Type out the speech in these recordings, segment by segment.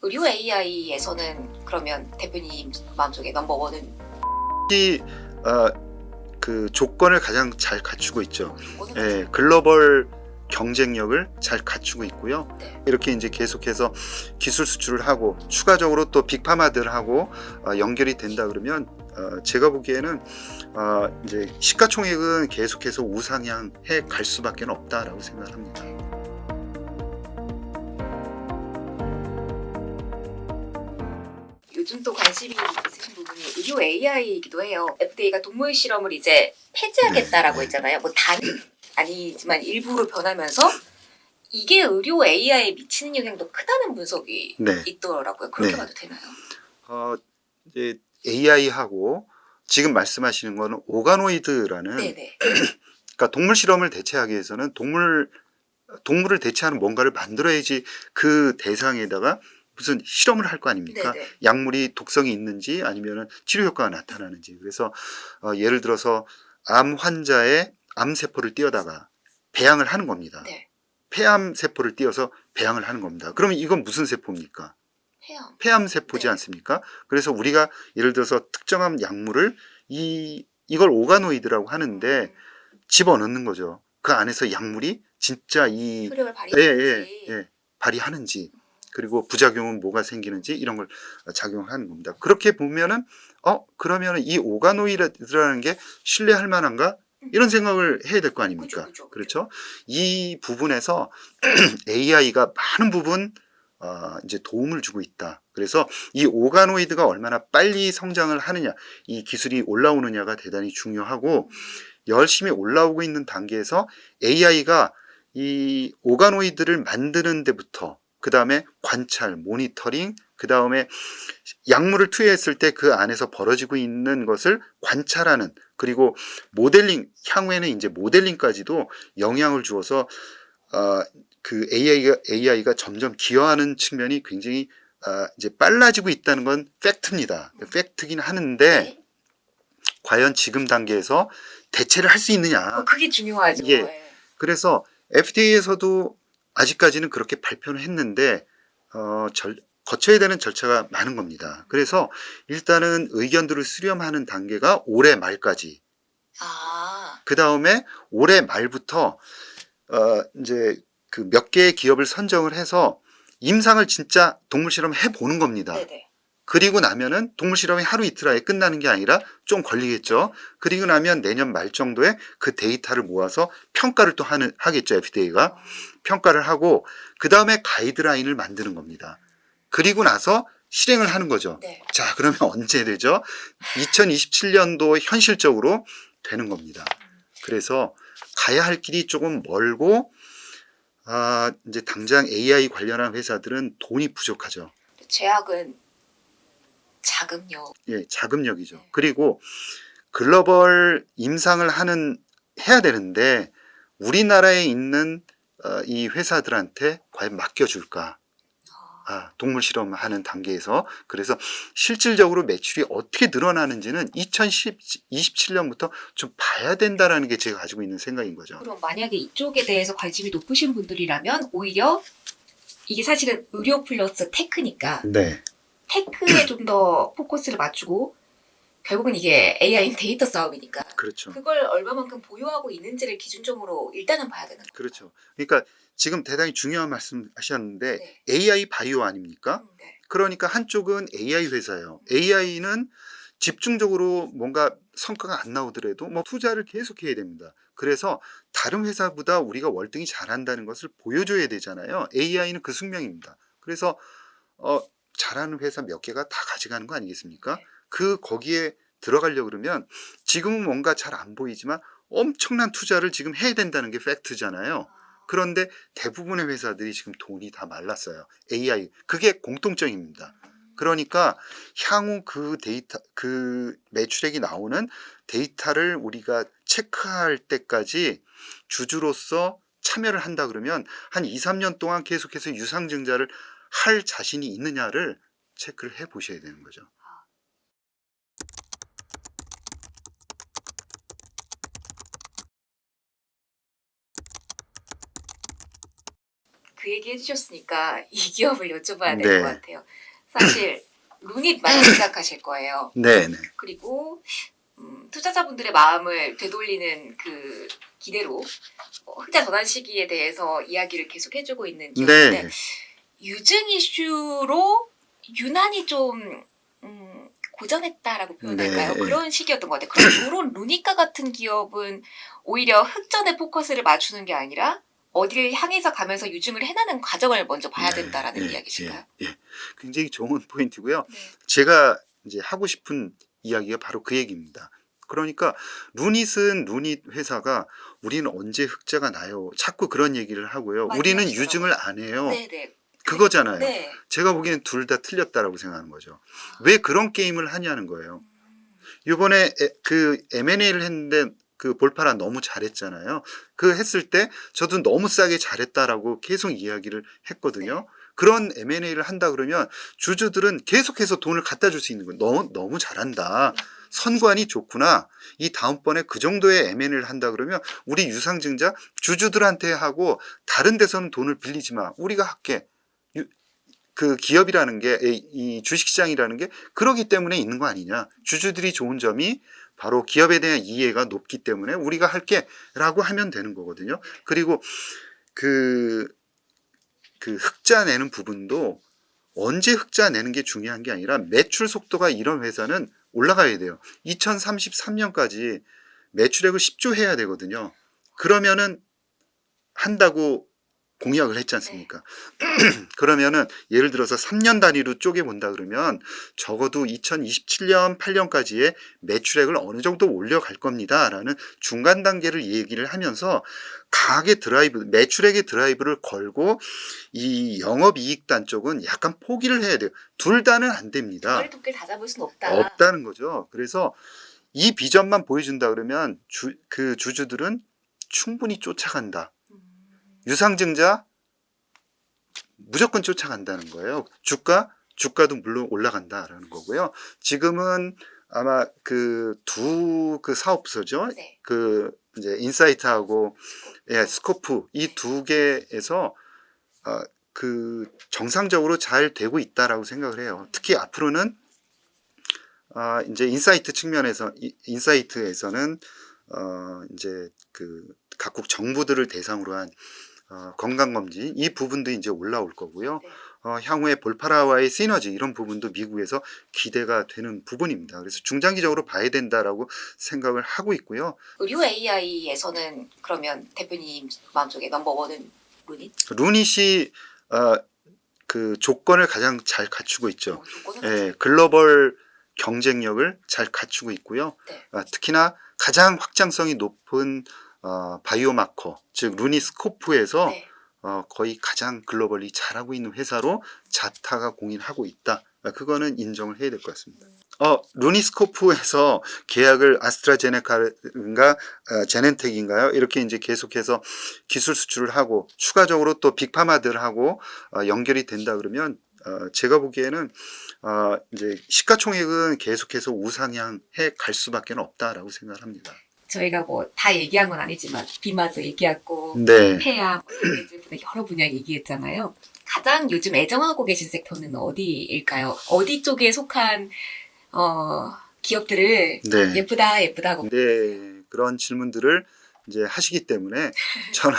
의료 AI에서는 그러면 대표님 마음속에 넘버원은 이 그 조건을 가장 잘 갖추고 있죠. 요거는 예, 글로벌 경쟁력을 잘 갖추고 있고요. 네. 이렇게 이제 계속해서 기술 수출을 하고 추가적으로 또 빅파마들하고 연결이 된다 그러면 제가 보기에는 이제 시가총액은 계속해서 우상향해 갈 수밖에 없다라고 생각합니다. 요즘 또 관심이 있으신 부분이 의료 AI이기도 해요. FDA가 동물 실험을 이제 폐지하겠다라고 네. 했잖아요. 뭐 다 아니지만 일부로 변하면서 이게 의료 AI에 미치는 영향도 크다는 분석이 네. 있더라고요. 그렇게 네. 봐도 되나요? 이제 AI하고 지금 말씀하시는 거는 오가노이드라는 네네. 그러니까 동물 실험을 대체하기 위해서는 동물을 대체하는 뭔가를 만들어야지 그 대상에다가 무슨 실험을 할 거 아닙니까? 네네. 약물이 독성이 있는지 아니면 치료 효과가 나타나는지. 그래서 예를 들어서 암 환자의 암 세포를 띄어다가 배양을 하는 겁니다. 네. 폐암 세포를 띄어서 배양을 하는 겁니다. 그러면 이건 무슨 세포입니까? 폐암. 폐암 세포지 네. 않습니까? 그래서 우리가 예를 들어서 특정한 약물을 이걸 오가노이드라고 하는데 집어넣는 거죠. 그 안에서 약물이 진짜 효력을 예, 발휘하는지 그리고 부작용은 뭐가 생기는지 이런 걸 작용을 하는 겁니다. 그렇게 보면은 그러면은 이 오가노이드라는 게 신뢰할 만한가? 이런 생각을 해야 될 거 아닙니까? 그죠. 그렇죠? 이 부분에서 AI가 많은 부분 이제 도움을 주고 있다. 그래서 이 오가노이드가 얼마나 빨리 성장을 하느냐, 이 기술이 올라오느냐가 대단히 중요하고 열심히 올라오고 있는 단계에서 AI가 이 오가노이드를 만드는 데부터 그 다음에 관찰, 모니터링, 그 다음에 약물을 투여했을 때 그 안에서 벌어지고 있는 것을 관찰하는 그리고 모델링, 향후에는 이제 모델링까지도 영향을 주어서 그 AI가 점점 기여하는 측면이 굉장히 이제 빨라지고 있다는 건 팩트입니다. 팩트긴 하는데 네. 과연 지금 단계에서 대체를 할 수 있느냐. 그게 중요하죠. 예. 네. 그래서 FDA에서도 아직까지는 그렇게 발표를 했는데 거쳐야 되는 절차가 많은 겁니다. 그래서 일단은 의견들을 수렴하는 단계가 올해 말까지. 아. 그 다음에 올해 말부터 이제 그 몇 개의 기업을 선정을 해서 임상을 진짜 동물 실험 해보는 겁니다. 네네. 그리고 나면은 동물 실험이 하루 이틀 안에 끝나는 게 아니라 좀 걸리겠죠. 그리고 나면 내년 말 정도에 그 데이터를 모아서 평가를 또 하겠죠. FDA가 평가를 하고 그 다음에 가이드라인을 만드는 겁니다. 그리고 나서 실행을 하는 거죠. 네. 자, 그러면 언제 되죠? 2027년도 현실적으로 되는 겁니다. 그래서 가야 할 길이 조금 멀고 이제 당장 AI 관련한 회사들은 돈이 부족하죠. 제약은 자금력. 예, 자금력이죠. 그리고 글로벌 임상을 해야 되는데 우리나라에 있는 이 회사들한테 과연 맡겨줄까? 동물 실험하는 단계에서. 그래서 실질적으로 매출이 어떻게 늘어나는지는 2027년부터 좀 봐야 된다라는 게 제가 가지고 있는 생각인 거죠. 그럼 만약에 이쪽에 대해서 관심이 높으신 분들이라면 오히려 이게 사실은 의료 플러스 테크니까 네. 테크에 좀 더 포커스를 맞추고 결국은 이게 AI는 데이터 싸움이니까 그렇죠. 그걸 얼마만큼 보유하고 있는지를 기준점으로 일단은 봐야 되는 거예요. 그렇죠. 그러니까 지금 대단히 중요한 말씀 하셨는데 네. AI 바이오 아닙니까? 네. 그러니까 한쪽은 AI 회사예요. AI는 집중적으로 뭔가 성과가 안 나오더라도 뭐 투자를 계속해야 됩니다. 그래서 다른 회사보다 우리가 월등히 잘한다는 것을 보여줘야 되잖아요. AI는 그 숙명입니다. 그래서 잘하는 회사 몇 개가 다 가져가는 거 아니겠습니까? 네. 거기에 들어가려고 그러면 지금은 뭔가 잘 안 보이지만 엄청난 투자를 지금 해야 된다는 게 팩트잖아요. 그런데 대부분의 회사들이 지금 돈이 다 말랐어요. AI. 그게 공통점입니다. 그러니까 향후 그 데이터, 그 매출액이 나오는 데이터를 우리가 체크할 때까지 주주로서 참여를 한다 그러면 한 2, 3년 동안 계속해서 유상증자를 할 자신이 있느냐를 체크를 해 보셔야 되는 거죠. 그 얘기 해주셨으니까 이 기업을 여쭤봐야 될 네. 것 같아요. 사실 루닛 많이 생각하실 거예요. 네, 네. 그리고 투자자분들의 마음을 되돌리는 그 기대로 흑자 전환 시기에 대해서 이야기를 계속 해주고 있는 기업인데 네. 유증 이슈로 유난히 좀 고전했다라고 표현할까요? 네. 그런 시기였던 것 같아요. 그럼 이런 루니카 같은 기업은 오히려 흑전에 포커스를 맞추는 게 아니라 어디를 향해서 가면서 유증을 해나는 과정을 먼저 봐야 된다라는 이야기실까요? 예. 굉장히 좋은 포인트고요. 네. 제가 이제 하고 싶은 이야기가 바로 그 얘기입니다. 그러니까 루닛은 루닛 회사가 우리는 언제 흑자가 나요? 자꾸 그런 얘기를 하고요. 많이 우리는 하시더라고요. 유증을 안 해요. 네네. 그거잖아요. 네. 제가 보기에는 둘 다 틀렸다라고 생각하는 거죠. 왜 그런 게임을 하냐는 거예요. 이번에 그 M&A를 했는데 그 볼파라 너무 잘했잖아요. 그 했을 때 저도 너무 싸게 잘했다라고 계속 이야기를 했거든요. 네. 그런 M&A를 한다 그러면 주주들은 계속해서 돈을 갖다 줄 수 있는 거예요. 너무 잘한다. 선관이 좋구나. 이 다음번에 그 정도의 M&A를 한다 그러면 우리 유상증자 주주들한테 하고 다른 데서는 돈을 빌리지 마. 우리가 할게. 그 기업이라는 게 이 주식시장이라는 게 그러기 때문에 있는 거 아니냐. 주주들이 좋은 점이 바로 기업에 대한 이해가 높기 때문에 우리가 할게라고 하면 되는 거거든요. 그리고 그 흑자 내는 부분도 언제 흑자 내는 게 중요한 게 아니라 매출 속도가 이런 회사는 올라가야 돼요. 2033년까지 매출액을 10조 해야 되거든요. 그러면은 한다고 공약을 했지 않습니까? 그러면은 예를 들어서 3년 단위로 쪼개 본다 그러면 적어도 2027년, 8년까지의 매출액을 어느 정도 올려갈 겁니다라는 중간 단계를 얘기를 하면서 강하게 드라이브, 매출액의 드라이브를 걸고 이 영업이익단 쪽은 약간 포기를 해야 돼요. 둘 다는 안 됩니다. 머리 토끼를 다 잡을 수는 없다. 없다는 거죠. 그래서 이 비전만 보여준다 그러면 그 주주들은 충분히 쫓아간다. 유상증자 무조건 쫓아간다는 거예요. 주가도 물론 올라간다라는 거고요. 지금은 아마 그 사업소죠. 네. 그 이제 인사이트하고 스코프 이 두 개에서 그 정상적으로 잘 되고 있다라고 생각을 해요. 특히 앞으로는 이제 인사이트에서는 이제 그 각국 정부들을 대상으로 한 건강검진 이 부분도 이제 올라올 거고요. 네. 향후에 볼파라와의 시너지 이런 부분도 미국에서 기대가 되는 부분입니다. 그래서 중장기적으로 봐야 된다라고 생각을 하고 있고요. 의료 AI에서는 그러면 대표님 마음속에 넘버원은 루닛? 루닛이 그 조건을 가장 잘 갖추고 있죠. 조건은 글로벌 경쟁력을 잘 갖추고 있고요. 네. 특히나 가장 확장성이 높은 바이오마커, 즉 루니스코프에서 네. 거의 가장 글로벌리 잘하고 있는 회사로 자타가 공인하고 있다. 그거는 인정을 해야 될 것 같습니다. 루니스코프에서 계약을 아스트라제네카인가 제넨텍인가요? 이렇게 이제 계속해서 기술 수출을 하고 추가적으로 또 빅파마들하고 연결이 된다 그러면 제가 보기에는 이제 시가총액은 계속해서 우상향해 갈 수밖에 없다라고 생각을 합니다. 저희가 뭐 다 얘기한 건 아니지만 비마도 얘기했고 네. 폐암, 여러 분야 얘기했잖아요. 가장 요즘 애정하고 계신 섹터는 어디일까요? 어디 쪽에 속한 기업들을 네. 예쁘다 하고 네, 그런 질문들을 이제 하시기 때문에 저는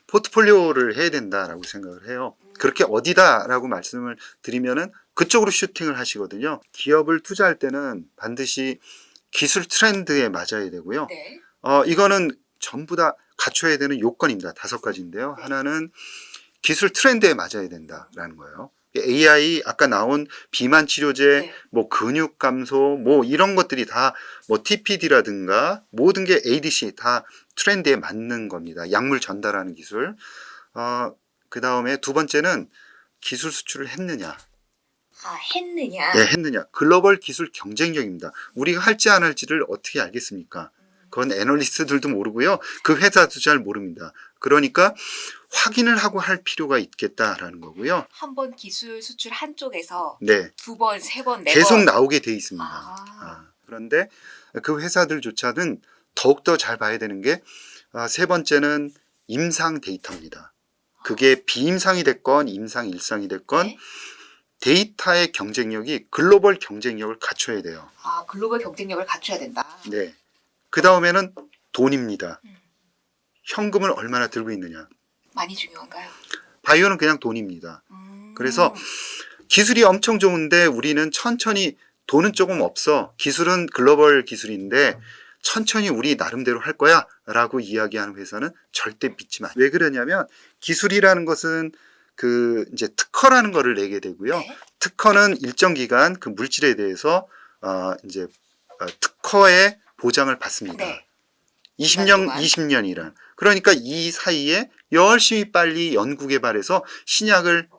포트폴리오를 해야 된다라고 생각을 해요. 그렇게 어디다라고 말씀을 드리면은 그쪽으로 슈팅을 하시거든요. 기업을 투자할 때는 반드시 기술 트렌드에 맞아야 되고요. 네. 이거는 전부 다 갖춰야 되는 요건입니다. 5가지인데요. 하나는 기술 트렌드에 맞아야 된다라는 거예요. AI 아까 나온 비만 치료제, 네. 뭐 근육 감소, 뭐 이런 것들이 다 뭐 TPD라든가 모든 게 ADC 다 트렌드에 맞는 겁니다. 약물 전달하는 기술. 그 다음에 두 번째는 기술 수출을 했느냐. 했느냐? 네, 했느냐. 글로벌 기술 경쟁력입니다. 우리가 할지 안 할지를 어떻게 알겠습니까? 그건 애널리스트들도 모르고요. 그 회사도 잘 모릅니다. 그러니까 확인을 하고 할 필요가 있겠다라는 거고요. 한 번 기술 수출 한쪽에서 네. 2번, 3번, 4번 계속 나오게 돼 있습니다. 그런데 그 회사들조차는 더욱더 잘 봐야 되는 게 세 번째는 임상 데이터입니다. 그게 비임상이 됐건 임상 일상이 됐건 네. 데이터의 경쟁력이 글로벌 경쟁력을 갖춰야 돼요. 아, 글로벌 경쟁력을 갖춰야 된다. 네. 그 다음에는 돈입니다. 현금을 얼마나 들고 있느냐. 많이 중요한가요? 바이오는 그냥 돈입니다. 그래서 기술이 엄청 좋은데 우리는 천천히, 돈은 조금 없어. 기술은 글로벌 기술인데 천천히 우리 나름대로 할 거야 라고 이야기하는 회사는 절대 믿지 마. 왜 그러냐면 기술이라는 것은 그 이제 특허라는 거를 내게 되고요. 네. 특허는 일정 기간 그 물질에 대해서 이제 특허의 보장을 받습니다. 네. 20년, 동안. 20년이란. 그러니까 이 사이에 열심히 빨리 연구 개발해서 신약을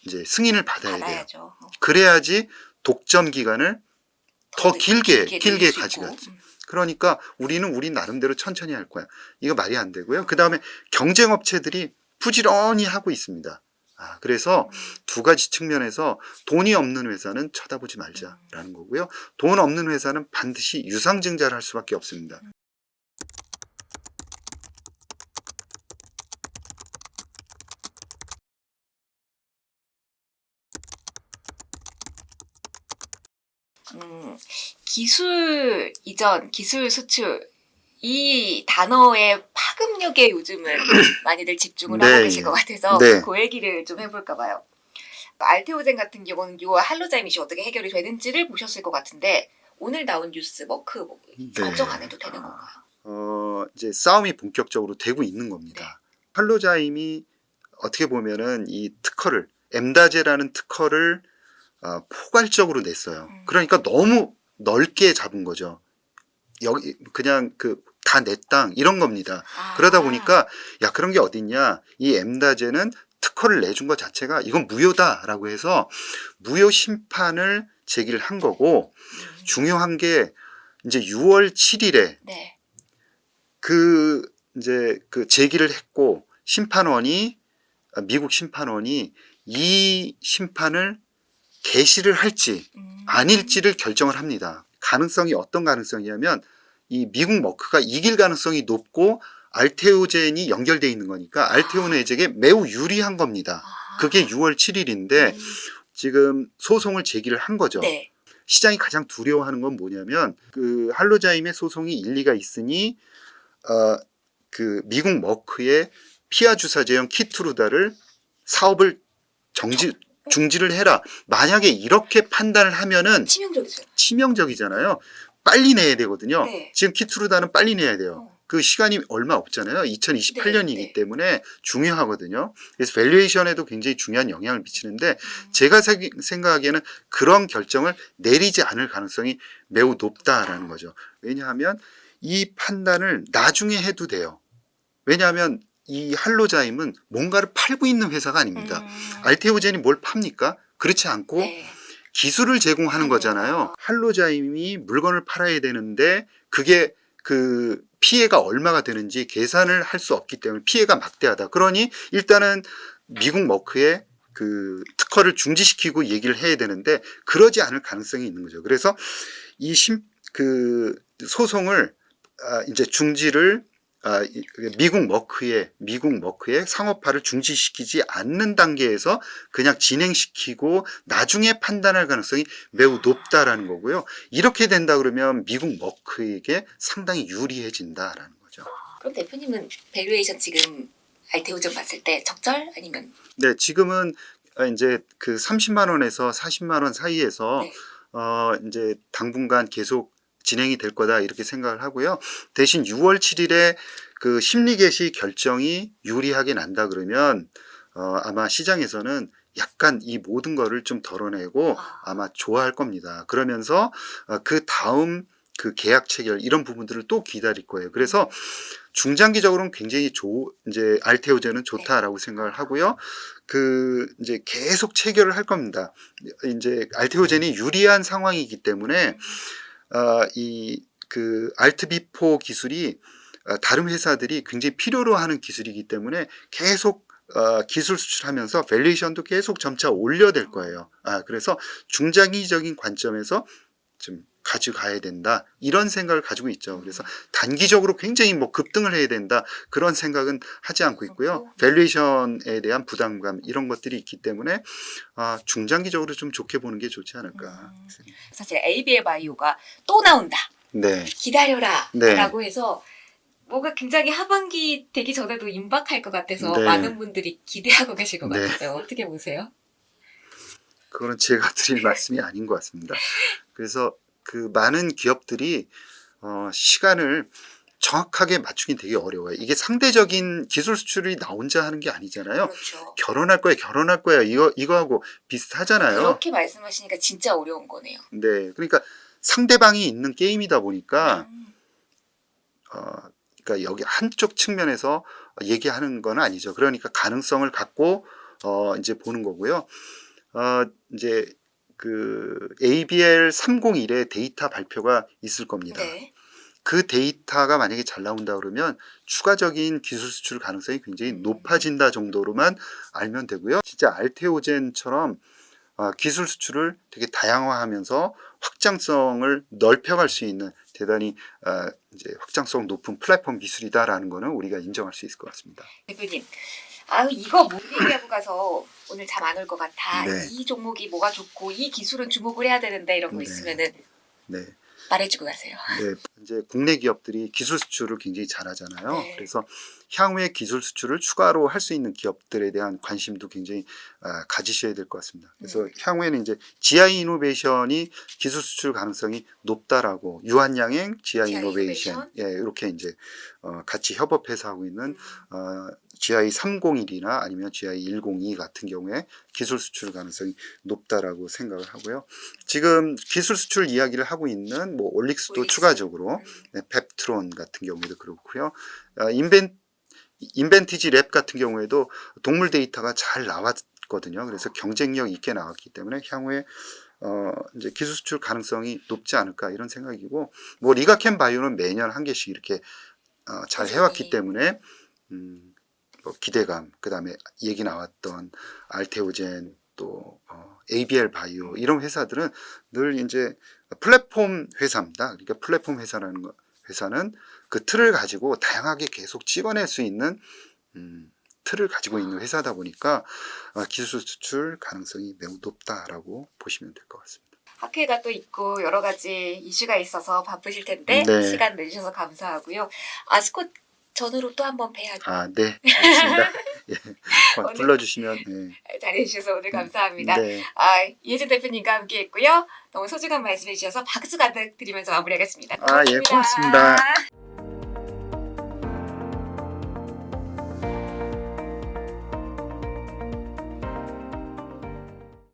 이제 승인을 받아야 돼요. 받아야죠. 그래야지 독점 기간을 더 길게 늘릴 수 가져가지. 있고. 그러니까 우리 나름대로 천천히 할 거야. 이거 말이 안 되고요. 그 다음에 경쟁업체들이 부지런히 하고 있습니다. 그래서 두 가지 측면에서 돈이 없는 회사는 쳐다보지 말자라는 거고요. 돈 없는 회사는 반드시 유상증자를 할 수밖에 없습니다. 기술 이전, 기술 수출 이 단어의 파급력에 요즘은 많이들 집중을 네, 하고 계실 것 같아서 네. 그 얘기를 좀 해볼까 봐요. 알테오젠 같은 경우는 요 할로자임 이슈 어떻게 해결이 되는지를 보셨을 것 같은데 오늘 나온 뉴스 머크 걱정 안 해도 되는 건가요? 이제 싸움이 본격적으로 되고 있는 겁니다. 할로자임이 어떻게 보면은 이 특허를, 엠다제라는 특허를 포괄적으로 냈어요. 그러니까 너무 넓게 잡은 거죠. 여기 그냥 다 내 땅 이런 겁니다. 그러다 보니까 야, 그런 게 어딨냐. 이 엠다제는 특허를 내준 것 자체가 이건 무효다라고 해서 무효 심판을 제기를 한 거고, 중요한 게 이제 6월 7일에 네. 이제 제기를 했고 미국 심판원이 이 심판을 개시를 할지 아닐지를 결정을 합니다. 가능성이 어떤 가능성이냐면 이 미국 머크가 이길 가능성이 높고 알테오젠이 연결되어 있는 거니까 알테오젠에게 매우 유리한 겁니다. 그게 6월 7일인데 지금 소송을 제기를 한 거죠. 네. 시장이 가장 두려워하는 건 뭐냐면 그 할로자임의 소송이 일리가 있으니 미국 머크의 피하 주사 제형 키트루다를 사업을 중지를 해라. 만약에 이렇게 판단을 하면은 치명적이잖아요. 빨리 내야 되거든요. 네. 지금 키트루다는 빨리 내야 돼요. 그 시간이 얼마 없잖아요. 2028년이기 네. 때문에 중요하거든요. 그래서 밸류에이션에도 굉장히 중요한 영향을 미치는데 제가 생각하기에는 그런 결정을 내리지 않을 가능성이 매우 높다라는 거죠. 왜냐하면 이 판단을 나중에 해도 돼요. 왜냐하면 이 할로자임은 뭔가를 팔고 있는 회사가 아닙니다. 알테오젠이 뭘 팝니까? 그렇지 않고 네. 기술을 제공하는 거잖아요. 할로자임이 물건을 팔아야 되는데 그게 피해가 얼마가 되는지 계산을 할 수 없기 때문에 피해가 막대하다. 그러니 일단은 미국 머크의 특허를 중지시키고 얘기를 해야 되는데 그러지 않을 가능성이 있는 거죠. 그래서 이 소송을 이제 중지를 미국 머크의 상업화를 중지시키지 않는 단계에서 그냥 진행시키고 나중에 판단할 가능성이 매우 높다라는 거고요. 이렇게 된다 그러면 미국 머크에게 상당히 유리해진다라는 거죠. 그럼 대표님은 밸류에이션 지금 알테오젠 봤을 때 적절 아니면? 네, 지금은 이제 30만 원에서 40만 원 사이에서 네. 이제 당분간 계속 진행이 될 거다 이렇게 생각을 하고요. 대신 6월 7일에 심리 개시 결정이 유리하게 난다 그러면 아마 시장에서는 약간 이 모든 거를 좀 덜어내고 아마 좋아할 겁니다. 그러면서 그 다음 계약 체결 이런 부분들을 또 기다릴 거예요. 그래서 중장기적으로는 굉장히 이제 알테오젠은 좋다라고 생각을 하고요. 이제 계속 체결을 할 겁니다. 이제 알테오젠이 유리한 상황이기 때문에 알트비포 기술이 다른 회사들이 굉장히 필요로 하는 기술이기 때문에 계속 기술 수출하면서 밸류에이션도 계속 점차 올려야 될 거예요. 그래서 중장기적인 관점에서 좀 가져가야 된다 이런 생각을 가지고 있죠. 그래서 단기적으로 굉장히 뭐 급등을 해야 된다 그런 생각은 하지 않고 있고요. 밸류에이션에 대한 부담감 이런 것들이 있기 때문에 중장기적으로 좀 좋게 보는 게 좋지 않을까. 사실 ABL 바이오가 또 나온다. 네. 기다려라 네. 라고 해서 뭔가 굉장히 하반기 되기 전에도 임박할 것 같아서 네. 많은 분들이 기대하고 계실 것 네. 같아요. 어떻게 보세요? 그거는 제가 드릴 말씀이 아닌 것 같습니다. 그래서 그 많은 기업들이 시간을 정확하게 맞추긴 되게 어려워요. 이게 상대적인 기술 수출이 나 혼자 하는 게 아니잖아요. 그렇죠. 결혼할 거야. 이거하고 비슷하잖아요. 그렇게 말씀하시니까 진짜 어려운 거네요. 네. 그러니까 상대방이 있는 게임이다 보니까, 그러니까 여기 한쪽 측면에서 얘기하는 건 아니죠. 그러니까 가능성을 갖고, 이제 보는 거고요. 이제 그 ABL 301의 데이터 발표가 있을 겁니다. 네. 그 데이터가 만약에 잘 나온다 그러면 추가적인 기술 수출 가능성이 굉장히 높아진다 정도로만 알면 되고요. 진짜 알테오젠처럼 기술 수출을 되게 다양화하면서 확장성을 넓혀갈 수 있는 대단히 이제 확장성 높은 플랫폼 기술이다라는 거는 우리가 인정할 수 있을 것 같습니다. 대표님, 이거 못 얘기하고 가서 오늘 잠 안 올 것 같아. 네. 이 종목이 뭐가 좋고 이 기술은 주목을 해야 되는데 이런 거 네. 있으면은 네. 말해주고 가세요. 네, 이제 국내 기업들이 기술 수출을 굉장히 잘하잖아요. 네. 그래서 향후에 기술 수출을 추가로 할 수 있는 기업들에 대한 관심도 굉장히 가지셔야 될 것 같습니다. 그래서 향후에는 이제 GI 이노베이션이 기술 수출 가능성이 높다라고 유한양행 GI 이노베이션 이렇게 이제 같이 협업해서 하고 있는 GI 301이나 아니면 GI 102 같은 경우에 기술 수출 가능성이 높다라고 생각을 하고요. 지금 기술 수출 이야기를 하고 있는 뭐 올릭스도 추가적으로 펩트론 같은 경우에도 그렇고요. 인벤티지 랩 같은 경우에도 동물 데이터가 잘 나왔거든요. 그래서 경쟁력 있게 나왔기 때문에 향후에 이제 기술 수출 가능성이 높지 않을까 이런 생각이고, 뭐 리가켄 바이오는 매년 한 개씩 이렇게 잘 해왔기 때문에 뭐 기대감, 그 다음에 얘기 나왔던 알테오젠 또 ABL 바이오 이런 회사들은 늘 이제 플랫폼 회사입니다. 그러니까 플랫폼 회사는 그 틀을 가지고 다양하게 계속 찍어낼 수 있는 틀을 가지고 있는 회사다 보니까 기술 수출 가능성이 매우 높다라고 보시면 될 것 같습니다. 학회가 또 있고 여러 가지 이슈가 있어서 바쁘실 텐데 네. 시간 내주셔서 감사하고요. 아스콧 전으로 또 한번 뵈야죠. 네, 알겠습니다. 예, 불러주시면 잘해주셔서 오늘 감사합니다. 네. 이혜진 대표님과 함께했고요. 너무 소중한 말씀해 주셔서 박수 가득 드리면서 마무리하겠습니다. 예, 고맙습니다.